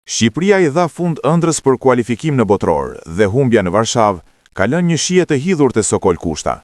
Shqipëria i dha fund ëndrës për kualifikim në botror dhe humbja në Varshavë ka lënë një shije të hidhur te Sokol Kushta.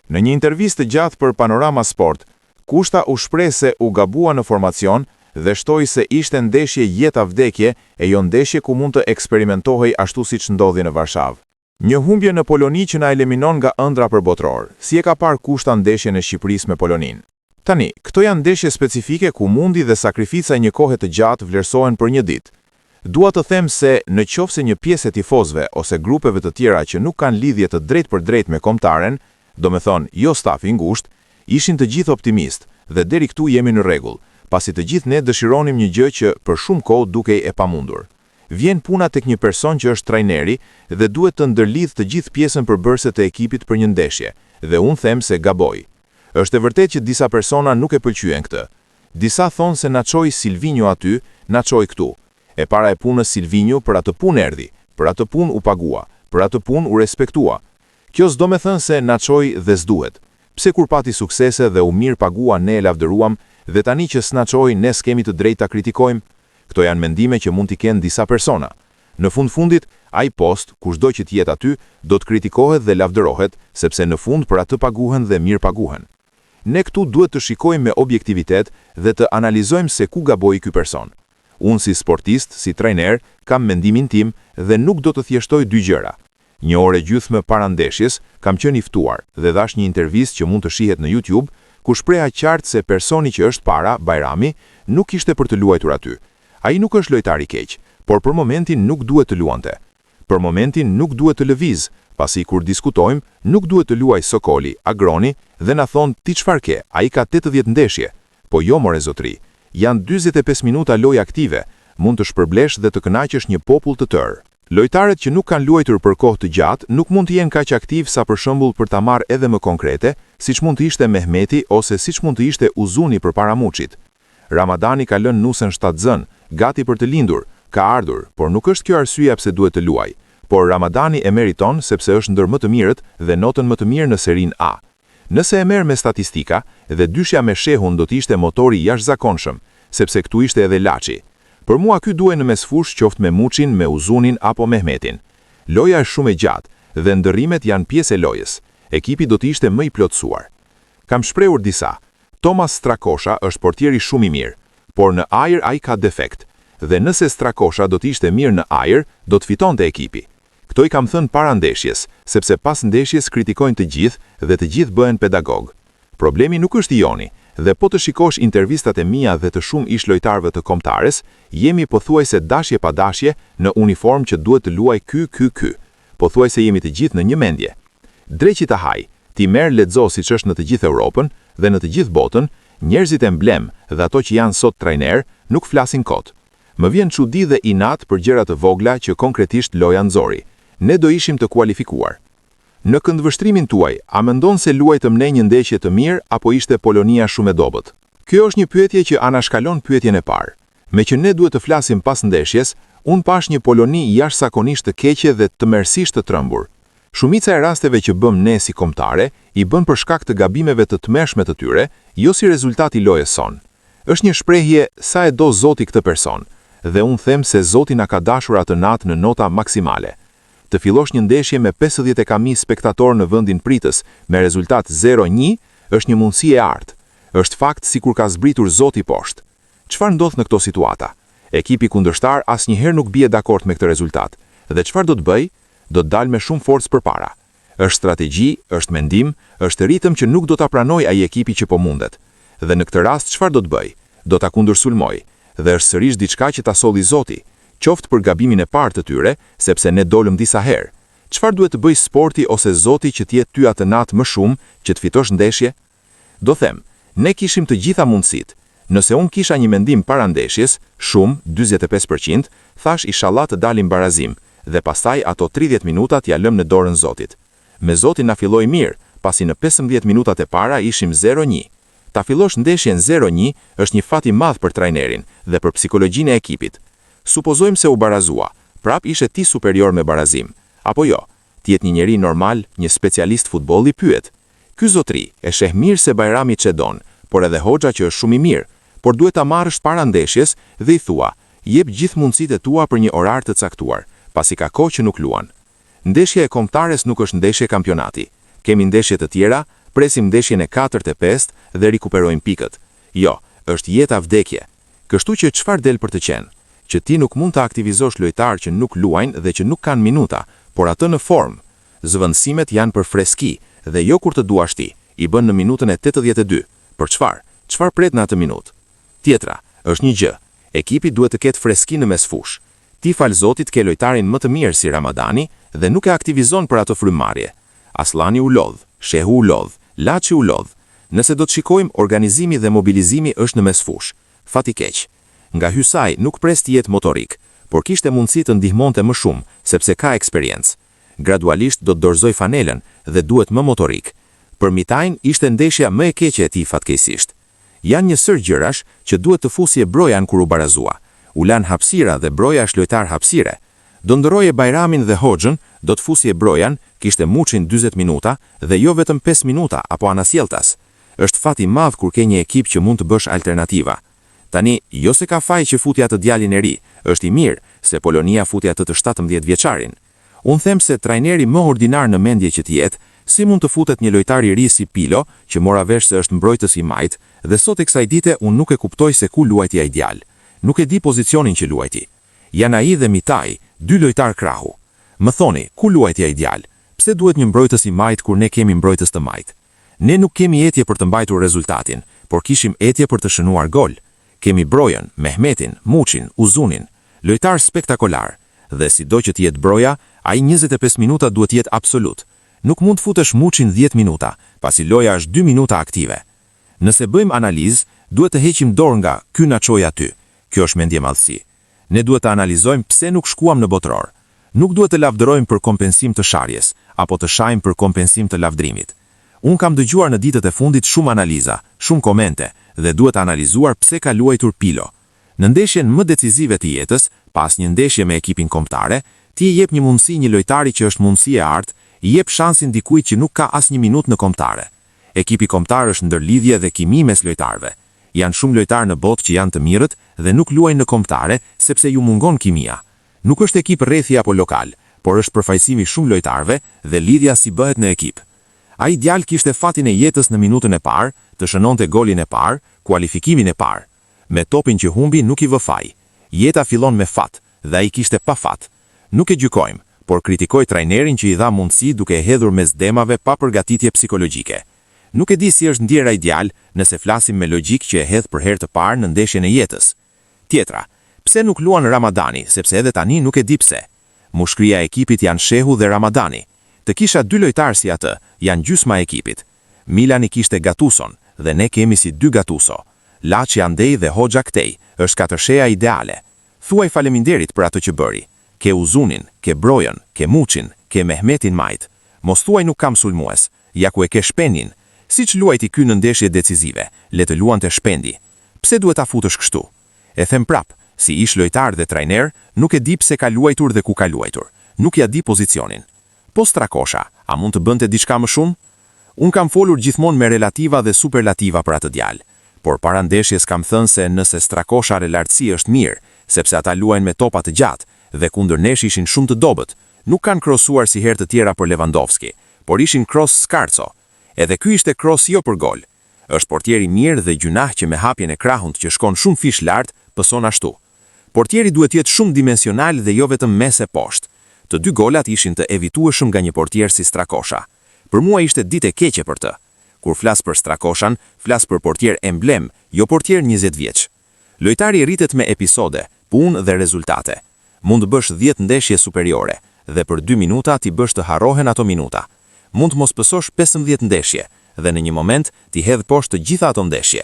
Në një intervistë gjatë për Panorama Sport, Kushta u shpreh se u gabua në formacion dhe shtoi se ishte ndeshje jeta-vdekje e jo ndeshje ku mund të eksperimentohej ashtu siç ndodhi në Varshavë. Një humbje në Poloni që na eliminon nga ëndra për botror. Si e ka parë Kushta ndeshjen e Shqipërisë me Polonin? Tani, këto janë ndeshje specifike ku mundi dhe sakrifica e një kohe të gjatë vlerësohen për një ditë. Dua të them se në qofse një pjesë e tifozëve ose grupeve të tjera që nuk kanë lidhje të drejtë për drejtë me kombëtaren, domethënë jo stafi i ngushtë, ishin të gjithë optimist dhe deri këtu jemi në rregull, pasi të gjithë ne dëshironim një gjë që për shumë kohë dukej e pamundur. Vjen puna tek një person që është trajneri dhe duhet të ndërlidh të gjithë pjesën përbërëse të ekipit për një ndeshje, dhe unë them se gaboj. Është e vërtetë që disa persona nuk e pëlqyen këtë. Disa thonë se na çoi Silvinjo aty, na çoi këtu. E para e punës Silvinjo për atë punë erdhi, për atë punë u pagua, për atë punë u respektua. Kjo s'do me thënë se na çoi dhe s'duhet. Pse kur pati suksese dhe u mirë pagua ne e lavdëruam dhe tani që s'na çoi ne s'kemi të drejtë ta kritikojmë? Këto janë mendime që mund t'i kenë disa persona. Në fundit, ai post, kushdo që t'jetë aty, do të kritikohet dhe lavdërohet, sepse në fund për atë paguhen dhe mirë paguhen. Ne këtu duhet të shikojmë me objektivitet dhe të analizojmë se ku gaboi ky person. Unë si sportist, si trajner, kam mendimin tim dhe nuk do të thjeshtoj dy gjëra. Një orë gjysmë para ndeshjes, kam qenë i ftuar dhe dhash një intervistë që mund të shihet në YouTube, ku shpreha qartë se personi që është para, Bajrami, nuk ishte për të luajtur aty. Ai nuk është lojtar i keq, por për momentin nuk duhet të luante. Për momentin nuk duhet të lëviz, pasi kur diskutojmë, nuk duhet të luaj Sokoli, Agroni dhe na thon ti çfarë ke? Ai ka 80 ndeshje. Po jo more zotri. Janë 45 minuta lojë aktive, mund të shpërblesh dhe të kënaqësh një popull të tërë. Lojtarët që nuk kanë luajtur për kohë të gjatë nuk mund të jenë kaq aktiv sa për shembull për ta marrë edhe më konkrete, siç mund të ishte Mehmeti ose siç mund të ishte Uzuni përpara Muçit. Ramadani ka lënë nusën shtatzën, gati për të lindur, ka ardhur, por nuk është kjo arsyeja pse duhet të luaj. Por Ramadani e meriton sepse është ndër më të mirët dhe notën më të mirë në serinë A. Nëse e merr me statistika, dhe dyshja me Shehun do të ishte motori jashtëzakonshëm, sepse këtu ishte edhe Laçi. Për mua ky duhet në mesfush qoftë me Muçin, me Uzunin apo Mehmetin. Loja është shumë e gjatë dhe ndërrimet janë pjesë e lojës. Ekipi do të ishte më i plotësuar. Kam shprehur disa. Thomas Strakosha është portieri shumë i mirë, por në ajër ai ka defekt. Dhe nëse Strakosha do të ishte mirë në ajër, do të fitonte ekipi. Këto i kam thënë para ndeshjes, sepse pas ndeshjes kritikojnë të gjithë dhe të gjithë bëhen pedagog. Problemi nuk është i joni, dhe po të shikosh intervistat e mia dhe të shumë ish lojtarëve të kombëtares, jemi pothuajse dashje pa dashje në uniform që duhet të luaj ky. Pothuajse jemi të gjithë në një mendje. Dreqi ta haj, ti merr lexo siç është në të gjithë Europën dhe në të gjithë botën, njerëzit emblem dhe ato që janë sot trajner nuk flasin kot. Më vjen çudi dhe inat për gjëra të vogla që konkretisht loja nxori. Ne do ishim të kualifikuar. Në këndvështrimin tuaj, a mendon se luajtëm ne një ndeshje të mirë apo ishte Polonia shumë e dobët? Kjo është një pyetje që anashkalon pyetjen e parë. Me që ne duhet të flasim pas ndeshjes, unë pash një Poloni jashtëzakonisht të keqe dhe të tmerrsisht të trembur. Shumica e rasteve që bëm ne si kombëtare, i bën për shkak të gabimeve të tmerrshme të tyre, jo si rezultati i lojës son. Është një shprehje sa e do Zoti këtë person, dhe unë them se Zoti na ka dashur atë natë në nota maksimale. Të fillosh një ndeshje me 50.000 spektatorë në vendin pritës me rezultat 0-1 është një mundësi e artë. Është fakt sikur ka zbritur Zoti poshtë. Çfarë ndodh në këto situata? Ekipi kundërshtar asnjëherë nuk bie dakord me këtë rezultat. Dhe çfarë do të bëj? Do të dalë me shumë forcë përpara. Është strategji, është mendim, është ritëm që nuk do ta pranoj ai ekipi që po mundet. Dhe në këtë rast çfarë do të bëj? Do ta kundërsulmoj. Dhe është sërish diçka që ta solli Zoti. Qoftë për gabimin e parë të tyre, sepse ne dolëm disa herë. Çfarë duhet të bëj sporti ose Zoti që t'jetë ty atë natë më shumë që të fitosh ndeshje? Do them, ne kishim të gjitha mundësitë. Nëse unë kisha një mendim para ndeshjes, shumë, 45%, thash inshallah të dalim barazim, dhe pastaj ato 30 minutat ja lëm në dorën Zotit. Me Zotin na filloi mirë, pasi në 15 minutat e para ishim 0-1. Ta fillosh ndeshjen 0-1 është një fat i madh për trajnerin dhe për psikologjinë e ekipit. Supozojmë se u barazua, prap ishe ti superior me barazim. Apo jo, ti je një njeri normal, një specialist futbolli pyet. Ky zotri e sheh mirë se Bajrami çedon, por edhe Hoxha që është shumë i mirë, por duhet ta marrësh para ndeshjes dhe i thua, jep gjithë mundësitë e tua për një orar të caktuar, pasi ka kohë që nuk luan. Ndeshja e Kombëtares nuk është ndeshje kampionati. Kemi ndeshje të tjera, presim ndeshjen e 4 e 5 dhe rikuperojmë pikët. Jo, është jeta vdekje. Kështu që çfarë del për të qenë? Që ti nuk mund të aktivizosh lojtarë që nuk luajnë dhe që nuk kanë minuta, por atë në formë. Zëvendësimet janë për freski dhe jo kur të duash ti, i bën në minutën e 82. Për çfarë? Çfarë pret në atë minutë? Tjetra, është një gjë. Ekipi duhet të ketë freski në mesfush. Ti fal Zotit ke lojtarin më të mirë si Ramadani dhe nuk e aktivizon për ato frymëmarrje. Aslani u lodh, Shehu u lodh, Laçi u lodh. Nëse do të shikojmë, organizimi dhe mobilizimi është në mesfush. Fati keq. Nga Hysaj nuk pres të jetë motorik, por kishte mundësi të ndihmonte më shumë, sepse ka eksperiencë. Gradualisht do të dorëzoj fanelën dhe duhet më motorik. Për Mitajn ishte ndeshja më e keqe e tij fatkeqësisht. Janë një sër gjërash që duhet të fusje Brojan kur u barazua. U lan hapësira dhe Broja është lojtar hapësire. Do ndëroje Bajramin dhe Hoxhën, do të fusje Brojan, kishte Muçin 40 minuta dhe jo vetëm 5 minuta apo Anasjeltas. Është fat i madh kur ke një ekip që mund të bësh alternativa. Tani, jo se ka faj që futja të djalin e ri, është i mirë se Polonia futja të 17 vjeçarin. Unë them se trajneri më ordinar në mendje që t'jetë, si mund të futet një lojtar i ri si Pilo, që mora vesh se është mbrojtës i majt, dhe sot e kësaj dite unë nuk e kuptoj se ku luajti ai djal. Nuk e di pozicionin që luajti. Janë ai dhe Mitaj, dy lojtar krahu. Më thoni, ku luajti ai djal? Pse duhet një mbrojtës i majt kur ne kemi mbrojtës të majt? Ne nuk kemi etje për të mbajtur rezultatin, por kishim etje për të shënuar gol. Kemi Brojan, Mehmetin, Muçin, Uzunin, lojtar spektakolar. Dhe sido që t'jetë Broja, ai 25 minuta duhet jetë absolut. Nuk mund futesh Muçin 10 minuta, pasi loja është 2 minuta aktive. Nëse bëjmë analizë, duhet të heqim dorë nga ky na çoi aty. Kjo është mendje madhësi. Ne duhet të analizojmë pse nuk shkuam në botror. Nuk duhet të lavdërojmë për kompensim të sharjes, apo të shajmë për kompensim të lavdrimit. Unë kam dëgjuar në ditët e fundit shumë analiza, shumë komente, dhe duhet analizuar pse ka luajtur Pilo. Në ndeshjen më decisive të jetës, pas një ndeshje me ekipin kombëtare, ti i jep një mundësi një lojtari që është mundësi e artë, i jep shansin dikujt që nuk ka as një minutë në kombëtare. Ekipi kombëtar është ndërlidhje dhe kimi mes lojtarëve. Janë shumë lojtarë në botë që janë të mirët dhe nuk luajnë në kombëtare sepse ju mungon kimia. Nuk është ekip rrethi apo lokal, por është përfaqësimi shumë lojtarëve dhe lidhja si bëhet në ekip. Ai djalë kishte fatin e jetës në minutën e parë, të shënonte golin e parë, kualifikimin e parë. Me topin që humbi nuk i vë faj. Jeta fillon me fat dhe ai kishte pa fat. Nuk e gjykojmë, por kritikoj trajnerin që i dha mundësi duke e hedhur mes demave pa përgatitje psikologjike. Nuk e di si është ndjera ideal nëse flasim me logjik që e hedh për herë të parë në ndeshjen e jetës. Tjetra, pse nuk luan Ramadani, sepse edhe tani nuk e di pse. Mushkria e ekipit janë Shehu dhe Ramadani. Të kisha dy lojtarë si atë, janë gjysma e ekipit. Milani kishte Gatuson dhe ne kemi si dy Gatuso. Laçi andej dhe Hoxha këtej, është katërsheja ideale. Thuaj faleminderit për ato që bëri. Ke Uzunin, ke Brojan, ke Muçin, ke Mehmetin majt. Mos thuaj nuk kam sulmues, ja ku e ke Shpendin. Siç luajti ky në ndeshje decisive, le të luante Shpendi. Pse duhet ta futësh kështu? E them prap, si ish lojtar dhe trajner, nuk e di pse ka luajtur dhe ku ka luajtur. Nuk ja di pozicionin. Po Strakosha, a mund të bënte diçka më shumë? Un kam folur gjithmonë me relativa dhe superlativa për atë djalë. Por para ndeshjes kam thënë se nëse Strakosha relartësi është mirë, sepse ata luajnë me topa të gjatë dhe kundër nesh ishin shumë të dobët, nuk kanë krosuar si herë të tjera për Lewandowski, por ishin cross Skarco. Edhe ky ishte cross jo për gol. Është portieri mirë dhe gjunah që me hapjen e krahut që shkon shumë fish lart, pëson ashtu. Portieri duhet jetë shumë dimensional dhe jo vetëm mes e poshtë. Të dy golat ishin të evitueshëm nga një portier si Strakosha. Për mua ishte ditë e keqe për të. Kur flas për Strakoshan, flas për portier emblem, jo portier 20 vjeç. Lojtari rritet me episode, punë dhe rezultate. Mund të bësh 10 ndeshje superiore dhe për 2 minuta ti bësh të harrohen ato minuta. Mund të mos pësosh 15 ndeshje dhe në një moment ti hedh poshtë të gjitha ato ndeshje.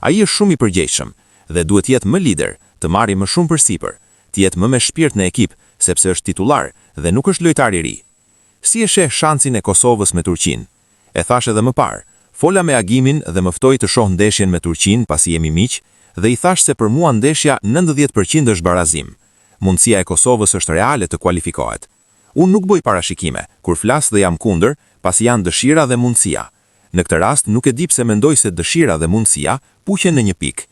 Ai është shumë i përgjegjshëm dhe duhet jetë më lider, të marrë më shumë përsipër, të jetë më me shpirt në ekip sepse është titullar dhe nuk është lojtar i ri. Si e sheh shansin e Kosovës me Turqinë? E thash edhe më parë, fola me Agimin dhe më ftoi të shoh ndeshjen me Turqinë pasi jemi miq dhe i thash se për mua ndeshja 90% është barazim. Mundësia e Kosovës është reale të kualifikohet. Unë nuk bëj parashikime, kur flas dhe jam kundër, pasi janë dëshira dhe mundësia. Në këtë rast nuk e di pse mendoj se dëshira dhe mundësia puqen në një pikë.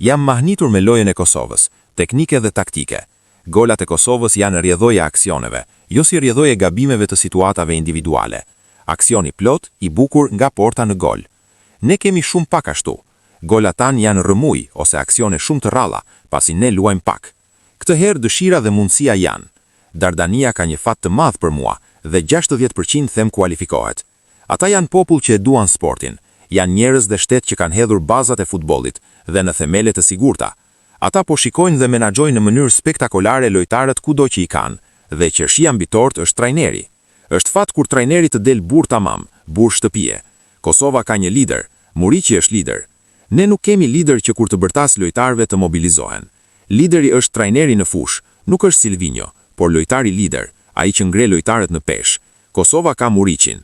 Jam mahnitur me lojën e Kosovës, teknike dhe taktike. Golat e Kosovës janë rrjedhoja aksioneve, jo si rrjedhoje gabimeve të situatave individuale. Aksioni plot, i bukur nga porta në gol. Ne kemi shumë pak ashtu. Golat tanë janë rëmuj ose aksione shumë të ralla, pasi ne luajmë pak. Këtë herë dëshira dhe mundësia janë. Dardania ka një fat të madh për mua dhe 60% them kualifikohet. Ata janë popull që e duan sportin, janë njerëz dhe shtet që kanë hedhur bazat e futbollit dhe në themele të sigurta. Ata po shikojnë dhe menaxhojnë në mënyrë spektakolare lojtarët kudo që i kanë, dhe qershia mbitort është trajneri. Është fat kur trajneri të del burr tamam, burr shtëpie. Kosova ka një lider, Muriqi është lider. Ne nuk kemi lider që kur të bërtas lojtarëve të mobilizohen. Lideri është trajneri në fush, nuk është Silvinjo, por lojtari lider, ai që ngre lojtarët në peshë. Kosova ka Muriqin.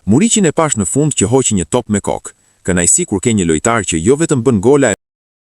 Muriqin e pash në fund që hoqi një top me kokë. Kënaqësi kur ke një lojtar që jo vetëm bën gola